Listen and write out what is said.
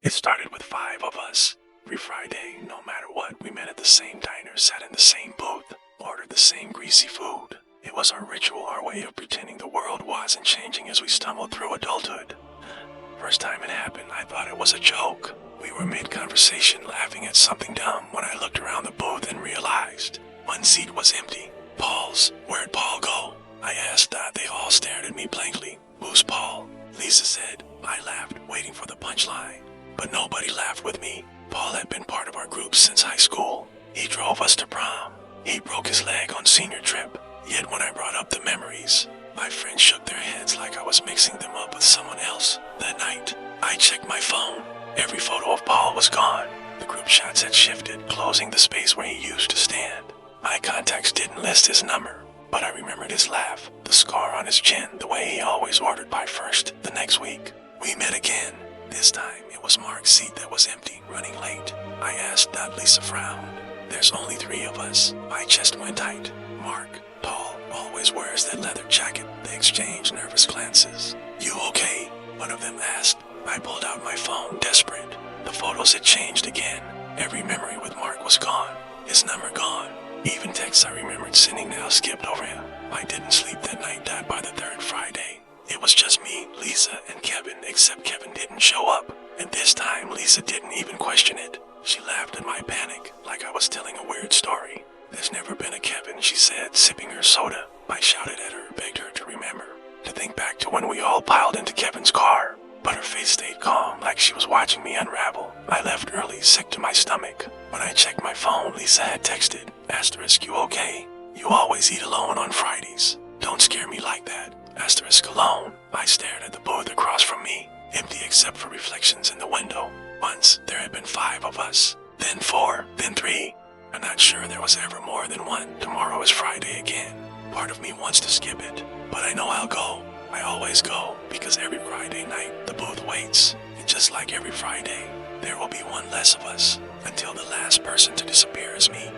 It started with 5 of us. Every Friday, no matter what, we met at the same diner, sat in the same booth, ordered the same greasy food. It was our ritual, our way of pretending the world wasn't changing as we stumbled through adulthood. First time it happened, I thought it was a joke. We were mid-conversation laughing at something dumb when I looked around the booth and realized one seat was empty. Paul's. Where'd Paul go? I asked. They all stared at me blankly. Who's Paul? Lisa said. I laughed, waiting for the punchline. But nobody laughed with me. Paul had been part of our group since high school. He drove us to prom. He broke his leg on senior trip. Yet when I brought up the memories, my friends shook their heads like I was mixing them up with someone else. That night, I checked my phone. Every photo of Paul was gone. The group shots had shifted, closing the space where he used to stand. My contacts didn't list his number, but I remembered his laugh, the scar on his chin, the way he always ordered pie first the next week. We met again. This time, it was Mark's seat that was empty, running late. I asked. Lisa frowned. There's only 3 of us. My chest went tight. Mark, tall, always wears that leather jacket. They exchanged nervous glances. You okay? One of them asked. I pulled out my phone, desperate. The photos had changed again. Every memory with Mark was gone. His number gone. Even texts I remembered sending now skipped over him. I didn't sleep that night. By the 3rd Friday, it was just me, Lisa, and Kevin, except Kevin didn't show up. And this time, Lisa didn't even question it. She laughed at my panic, like I was telling a weird story. There's never been a Kevin, she said, sipping her soda. I shouted at her, begged her to remember, to think back to when we all piled into Kevin's car. But her face stayed calm, like she was watching me unravel. I left early, sick to my stomach. When I checked my phone, Lisa had texted, *, you okay? You always eat alone on Fridays. Don't scare me like that. * alone. I stared at the booth across from me, empty except for reflections in the window. Once, there had been 5 of us. Then 4, then 3. I'm not sure there was ever more than 1. Tomorrow is Friday again. Part of me wants to skip it, but I know I'll go. I always go, because every Friday night, the booth waits. And just like every Friday, there will be 1 less of us, until the last person to disappear is me.